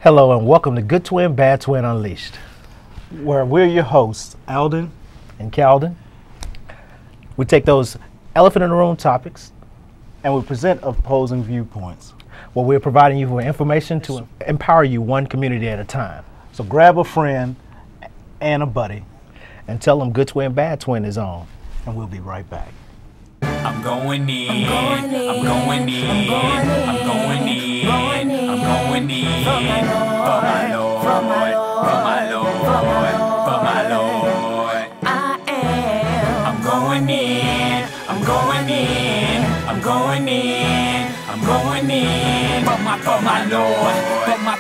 Hello and welcome to Good Twin, Bad Twin Unleashed, where we're your hosts, Alden and Calden. We take those elephant in the room topics and we present opposing viewpoints. Well, we're providing you with information to empower you one community at a time. So grab a friend and a buddy and tell them Good Twin, Bad Twin is on. And we'll be right back. I'm going in, I'm going in, I'm going in, I'm going in, I'm going in, for my Lord, for my Lord, for my Lord. I am. I'm going in, I'm going in, I'm going in, I'm going in, for my Lord, for my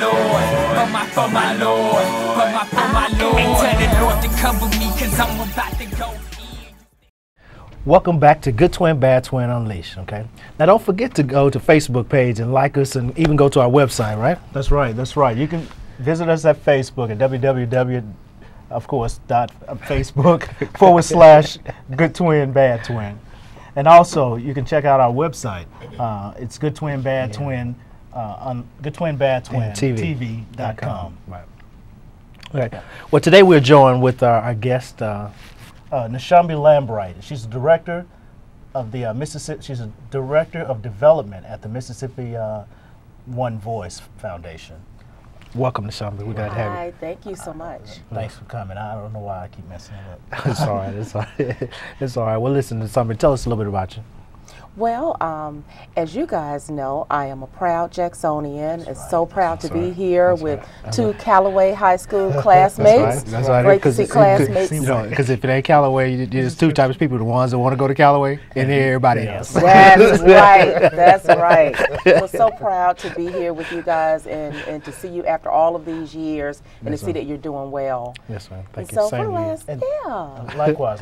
Lord, for my Lord, for my Lord. And tell the Lord to cover me, 'cause I'm about to go. Welcome back to Good Twin, Bad Twin Unleashed, okay? Now don't forget to go to Facebook page and like us and even go to our website, right? That's right, that's right. You can visit us at Facebook at www.facebook.com/Good Twin, Bad Twin. And also, you can check out our website. It's Good Twin, Bad Twin, goodtwinbadtwintv.com. Right. Okay. Well, today we're joined with our guest, Nsombi Lambright. She's the director of the Mississippi. She's a director of development at the Mississippi One Voice Foundation. Welcome, Nsombi. We're glad to have you. Hi, thank you so much. Thanks for coming. I don't know why I keep messing it up. It's all right. It's all right. It's all right. Well, listen, Nsombi, tell us a little bit about you. Well, as you guys know, I am a proud Jacksonian. Right. So proud to be here with two Callaway High School classmates. That's right. Great to see classmates. You know, because if it ain't Callaway, there's two types of people: the ones that want to go to Callaway, and everybody else. That's right. That's right. We're so proud to be here with you guys and to see you after all of these years and to see that you're doing well. Yes, ma'am. Thank you. So Same for the last, likewise.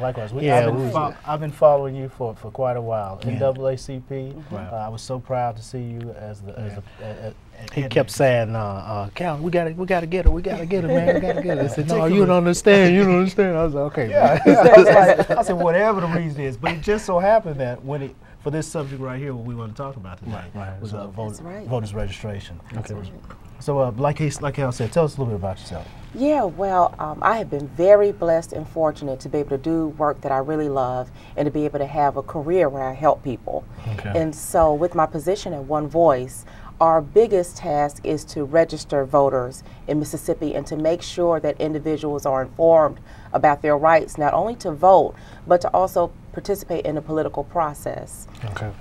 I've been following you for quite a while. Yeah. NAACP. I was so proud to see you as he kept saying, Cal, we gotta get her, man, we gotta get her. I said, no, you don't understand, I was like, okay. Yeah. I said, whatever the reason is, but it just so happened that for this subject right here, what we want to talk about today was voters registration. Okay. So, like Al said, tell us a little bit about yourself. Yeah, well, I have been very blessed and fortunate to be able to do work that I really love and to be able to have a career where I help people. Okay. And so with my position at One Voice, our biggest task is to register voters in Mississippi and to make sure that individuals are informed about their rights, not only to vote, but to also participate in the political process. Okay.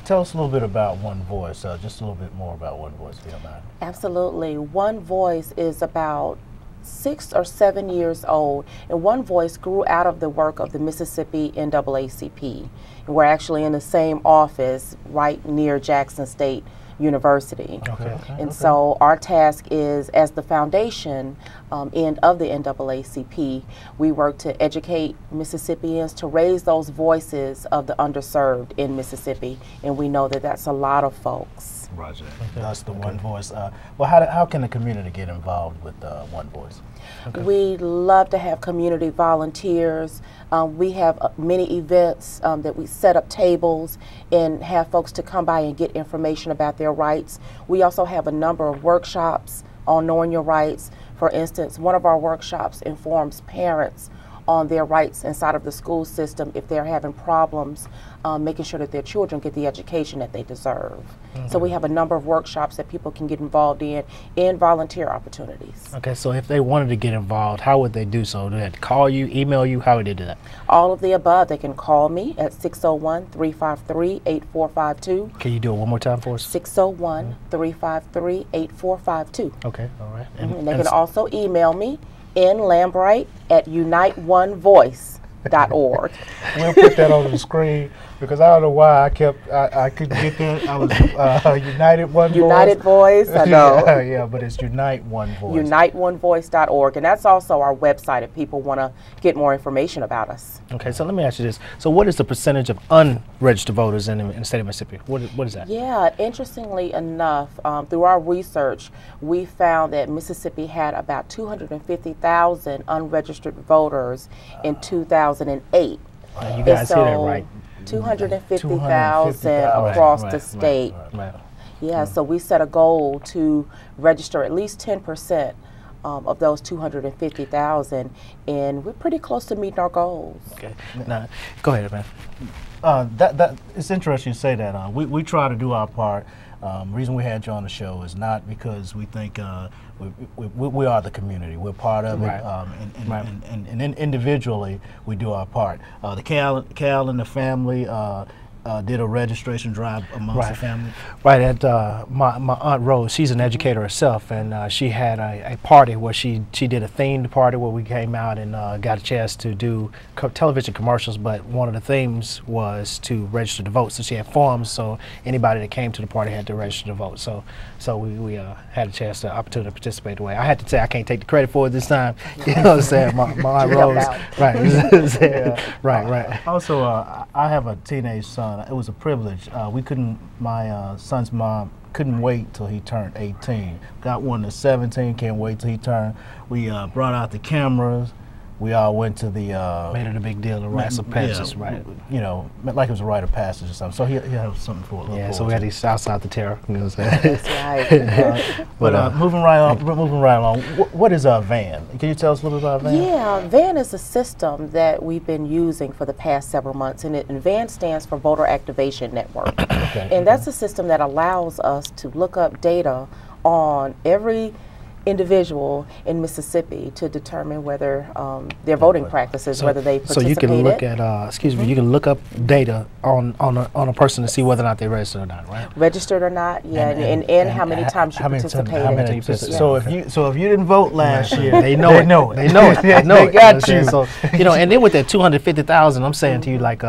Tell us a little bit about One Voice, just a little bit more about One Voice, if you don't mind. Absolutely. One Voice is about 6 or 7 years old, and One Voice grew out of the work of the Mississippi NAACP. And we're actually in the same office right near Jackson State University. So our task is, as the foundation end of the NAACP, we work to educate Mississippians, to raise those voices of the underserved in Mississippi, and we know that that's a lot of folks. Roger. That's the One Voice. Well, how can the community get involved with One Voice? We love to have community volunteers. We have many events that we set up tables and have folks to come by and get information about their rights. We also have a number of workshops on knowing your rights. For instance, one of our workshops informs parents on their rights inside of the school system if they're having problems making sure that their children get the education that they deserve. So we have a number of workshops that people can get involved in volunteer opportunities. Okay, so if they wanted to get involved, how would they do so? Do they call you, email you? How would they do that? All of the above. They can call me at 601-353-8452. Can you do it one more time for us? 601-353-8452. Okay, all right. And they can also email me, nlambright@uniteonevoice.org. We'll put that on the screen because I don't know why I couldn't get that. I was United One Voice. United Voice, I know. Yeah, but it's Unite One Voice. UniteOneVoice.org, and that's also our website if people want to get more information about us. Okay, so let me ask you this. So what is the percentage of unregistered voters in the state of Mississippi? What is that? Yeah, interestingly enough, through our research, we found that Mississippi had about 250,000 unregistered voters in 2008. You guys hear that right? 250,000 across the state. Right. Yeah, so we set a goal to register at least 10% of those 250,000, and we're pretty close to meeting our goals. Okay. Now, go ahead, man. It's interesting you say that. We try to do our part. Reason we had you on the show is not because we think we are the community. We're part of it, and individually we do our part. The Cal and the family did a registration drive amongst the family. Right. At my Aunt Rose, she's an educator herself, and she had a party where she did a themed party where we came out and got a chance to do television commercials. But one of the themes was to register to vote. So she had forms, so anybody that came to the party had to register to vote. So we had a chance, the opportunity to participate away. I had to say I can't take the credit for it this time. You know what I'm saying? My Aunt Rose. Right. Also, I have a teenage son. It was a privilege. My son's mom couldn't wait till he turned 18. Got one that's 17, can't wait till he turned. We brought out the cameras. We all went to the... made it a big deal, the rites of passage, right? You know, like it was a rite of passage or something. So he'll have something for it. Yeah, so we had these outside the terror. You know what I'm saying? That's right. But moving right along, what is VAN? Can you tell us a little bit about VAN? Yeah, VAN is a system that we've been using for the past several months, and VAN stands for Voter Activation Network. And that's a system that allows us to look up data on every individual in Mississippi to determine whether their voting practices, whether they participated. So you can look at, excuse me, you can look up data on a person to see whether or not they registered or not, right? Registered or not, yeah, and how many times you participated. So if you didn't vote last year, they know it. They know it. They got you. So and then with that 250,000, I'm saying to you, like,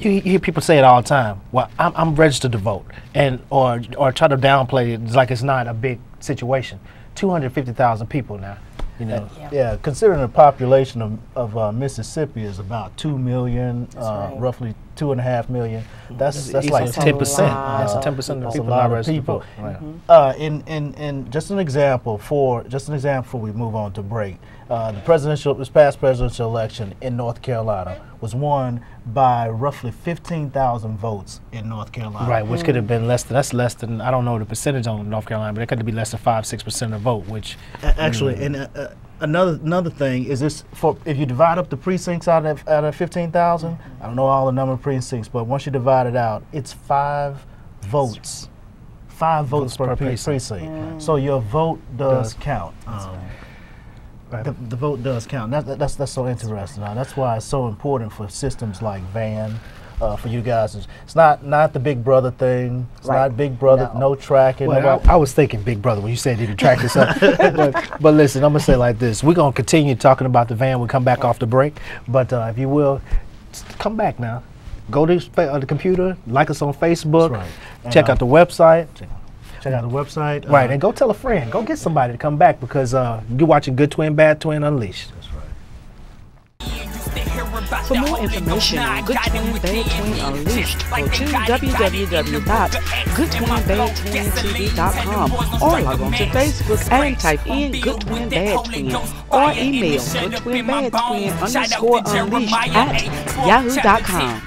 you hear people say it all the time. Well, I'm registered to vote, and or try to downplay it like it's not a big situation. 250,000 people now, you know. Yeah, considering the population of Mississippi is about 2 million, roughly 2.5 million. That's like 10%. That's 10% of the people. A lot of people. And just an example before we move on to break. This past presidential election in North Carolina was won by roughly 15,000 votes in North Carolina. Right, which could have been less than, I don't know the percentage on North Carolina, but it could be less than 5-6% of the vote, which actually, and another thing is this: if you divide up the precincts out of 15,000, I don't know all the number of precincts, but once you divide it out, it's 5 votes. 5 votes per precinct. So your vote does count. The vote does count. That's so interesting. That's why it's so important for systems like VAN, for you guys. It's not the Big Brother thing. It's not Big Brother, no tracking. Well, I was thinking Big Brother when you said you didn't track this up. but listen, I'm going to say it like this. We're going to continue talking about the VAN. We'll come back off the break. But if you will, come back now. Go to the computer, like us on Facebook, check out the website. Check out the website. Right, and go tell a friend. Go get somebody to come back because you're watching Good Twin, Bad Twin Unleashed. That's right. For more information on Good Twin, Bad Twin Unleashed, go to www.goodtwinbadtwintv.com or log on to Facebook and type in Good Twin, Bad Twin or email goodtwinbadtwin_unleashed@yahoo.com.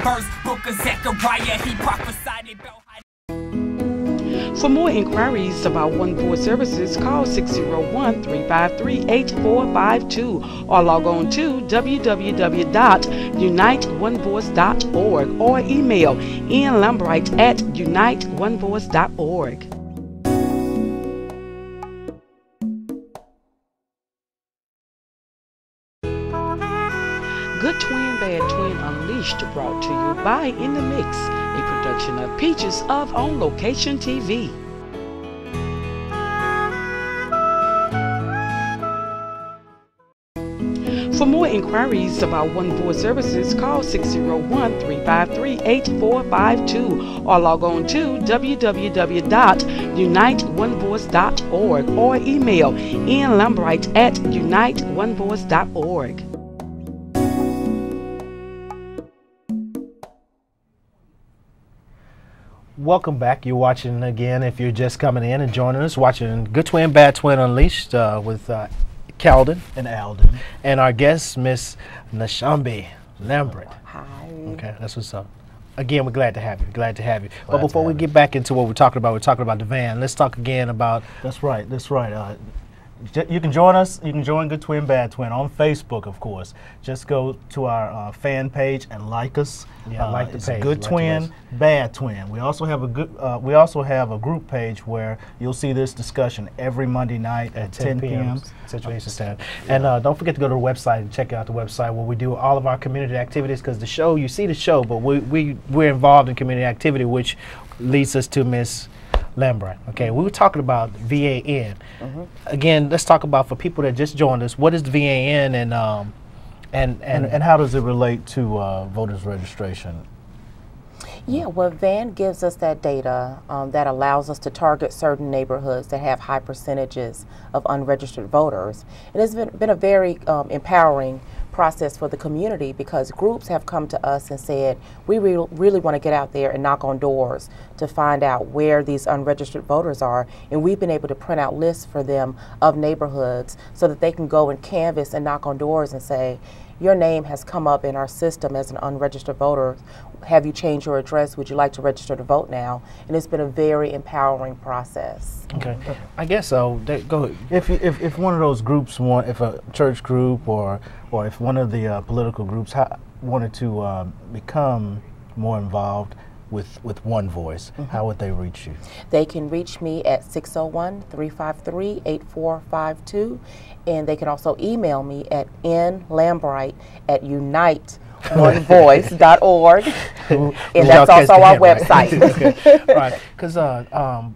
For more inquiries about One Voice services, call 601-353-8452 or log on to www.uniteonevoice.org or email nlambright@uniteonevoice.org. Good Twin, Bad Twin Unleashed, brought to you by In the Mix, a production of Peaches of On Location TV. For more inquiries about One Voice services, call 601-353-8452 or log on to www.uniteonevoice.org or email nlambright@uniteonevoice.org. Welcome back. You're watching again, if you're just coming in and joining us, watching Good Twin, Bad Twin Unleashed with Calden and Alden. And our guest, Miss Nsombi Lambright. Hi. Okay, that's what's up. again, we're glad to have you. Glad to have you. But before we get back into what we're talking about the van. Let's talk again about. That's right. That's right. You can join us. You can join Good Twin, Bad Twin on Facebook, of course. Just go to our fan page and like us. Yeah, like the page. Good Twin, Bad Twin. We also have a group page where you'll see this discussion every Monday night at 10 p.m. Central Eastern Standard. And don't forget to go to the website and check out the website where we do all of our community activities. Because the show, you see the show, but we're involved in community activity, which leads us to Miss Lambright. Okay, we were talking about VAN. Again, let's talk about, for people that just joined us, what is the VAN and how does it relate to voters registration? Yeah, well, VAN gives us that data that allows us to target certain neighborhoods that have high percentages of unregistered voters. It has been a very empowering process for the community, because groups have come to us and said, we really want to get out there and knock on doors to find out where these unregistered voters are, and we've been able to print out lists for them of neighborhoods so that they can go and canvass and knock on doors and say, your name has come up in our system as an unregistered voter. Have you changed your address? Would you like to register to vote now? And it's been a very empowering process. Okay, I guess so. Go ahead. If one of those groups if a church group or if one of the political groups wanted to become more involved with One Voice, how would they reach you? They can reach me at 601-353-8452, and they can also email me at nlambright@uniteonevoice.org, and that's also our website. Right, because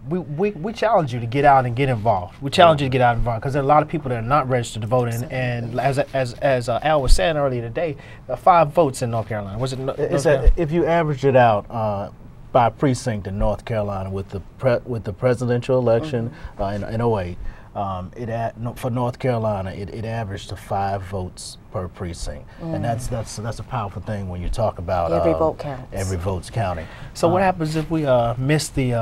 we challenge you to get out and get involved. We challenge you to get out and involved, because there are a lot of people that are not registered to vote, and as Al was saying earlier today, 5 votes in North Carolina. Was it? If you average it out by precinct in North Carolina with the presidential election in 08. For North Carolina, it averaged to 5 votes per precinct, and that's a powerful thing when you talk about every vote counts. Every vote's counting. So what happens if we miss the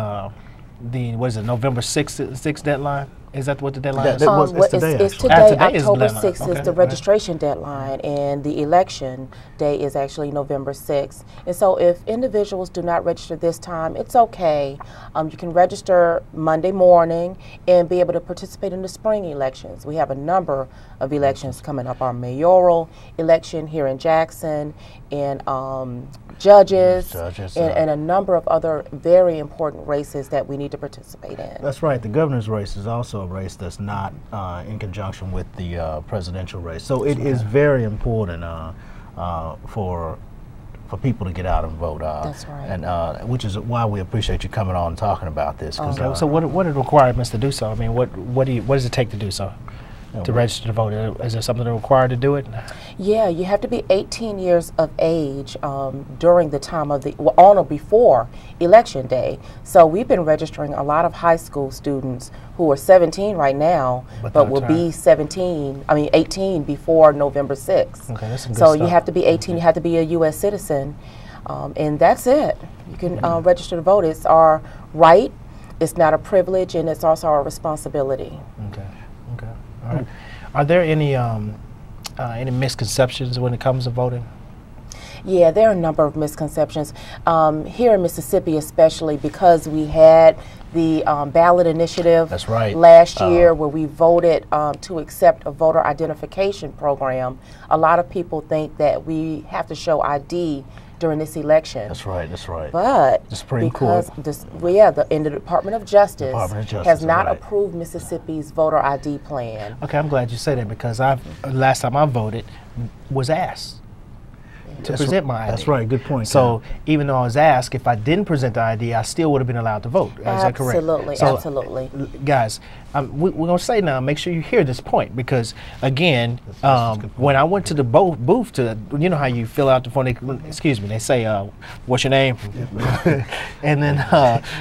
what is it, November 6th deadline? Is that what the deadline is? It's today. October 6th is the registration deadline, and the election day is actually November 6th. And so if individuals do not register this time, it's okay. You can register Monday morning and be able to participate in the spring elections. We have a number of elections coming up. Our mayoral election here in Jackson, and judges, and a number of other very important races that we need to participate in. That's right. The governor's race is also a race that's not in conjunction with the presidential race. So it is very important for people to get out and vote. That's right. And which is why we appreciate you coming on and talking about this. So what are the requirements to do so? I mean, what does it take to do so? To register to vote? Is there something required to do it? Yeah, you have to be 18 years of age during the time of on or before election day. So we've been registering a lot of high school students who are 17 right now, but will be 18 before November 6th. Okay, that's some good so stuff. You have to be 18, you have to be a U.S. citizen, and that's it. You can register to vote. It's our right, it's not a privilege, and it's also our responsibility. Okay. All right. Are there any misconceptions when it comes to voting? Yeah, there are a number of misconceptions. Here in Mississippi especially, because we had the ballot initiative last year where we voted to accept a voter identification program, a lot of people think that we have to show ID during this election. That's right. But the Supreme Court, the Department of Justice has not approved Mississippi's voter ID plan. Okay, I'm glad you said that, because last time I voted was asked to present my ID. That's right, good point. So even though I was asked, if I didn't present the ID, I still would have been allowed to vote. Is that correct? Absolutely. Guys, we're going to say now, make sure you hear this point, because again, when I went to the booth you know how you fill out the form, they say, what's your name? And then,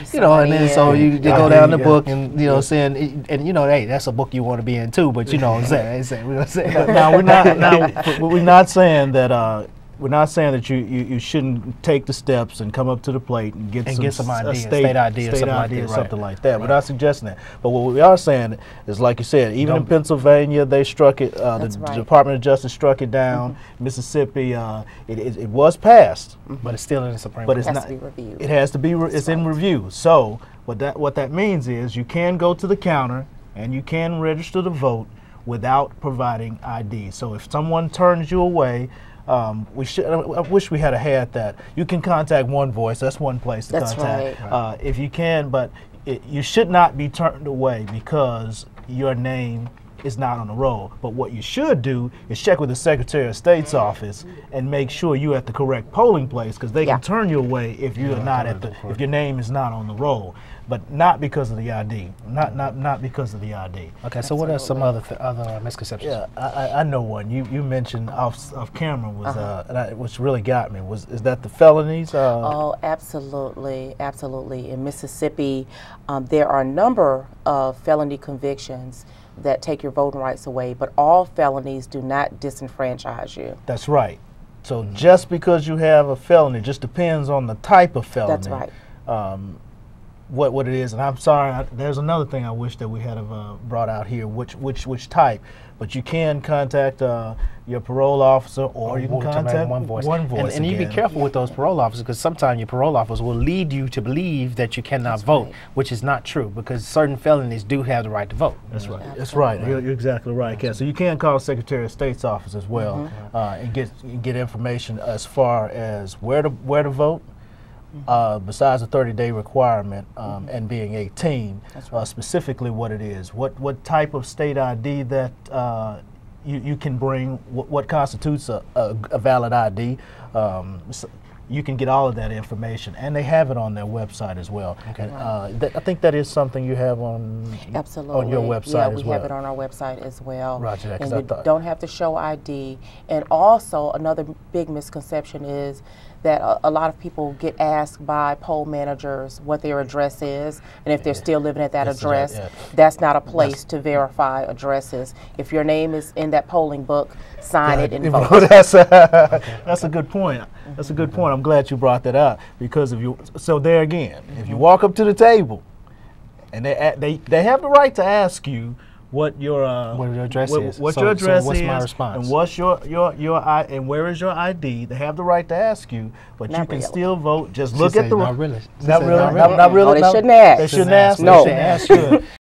so you go down the book and, saying, and hey, that's a book you want to be in too, but you know what I'm saying. Now, we're not saying that we're not saying that you shouldn't take the steps and come up to the plate and get some ID, state ID, or right. something like that. We're not suggesting that. But what we are saying is, like you said, even in Pennsylvania, they struck it. The Department of Justice struck it down. Mississippi, it was passed, but it's still in the Supreme But Court. it's not. It has to be. It's in review. So what that means is you can go to the counter and you can register to vote without providing ID. So if someone turns you away, I wish we had had that. You can contact One Voice. That's one place to contact. Right. If you can, but you should not be turned away because your name is not on the roll. But what you should do is check with the Secretary of State's office and make sure you're at the correct polling place, because they can turn you away if you're not if your name is not on the roll. But not because of the ID. Not because of the ID. Okay, so what are some other misconceptions? Yeah, I know one. You mentioned off camera was which really got me is that the felonies? Oh, absolutely, absolutely. In Mississippi, there are a number of felony convictions that take your voting rights away, but all felonies do not disenfranchise you. That's right. So just because you have a felony, just depends on the type of felony. That's right. What it is, and I'm sorry, there's another thing I wish that we had brought out here, which type, but you can contact your parole officer, or you can contact One Voice. And you be careful with those parole officers, because sometimes your parole officers will lead you to believe that you cannot vote, which is not true, because certain felonies do have the right to vote. That's right. Absolutely. That's right. You're exactly right, Kat. So you can call Secretary of State's office as well, and get information as far as where to vote. Besides the 30-day requirement and being 18, specifically what it is, what type of state ID that you can bring, what constitutes a valid ID. You can get all of that information, and they have it on their website as well. Okay. I think that is something you have on your website as well. Yeah, we have it on our website as well. Roger that, and you don't have to show ID. And also, another big misconception is that a lot of people get asked by poll managers what their address is, and if they're still living at that address. That's not a place to verify addresses. If your name is in that polling book, sign it and vote. That's a good point. That's a good point. I'm glad you brought that up, because so there again, if you walk up to the table and they have the right to ask you what your address is. What your address so what's is, my response? and what's and where is your ID? They have the right to ask you, but you can still vote. Just look at the. Not really. Not really. No, they shouldn't ask. They shouldn't ask. No. They shouldn't ask you.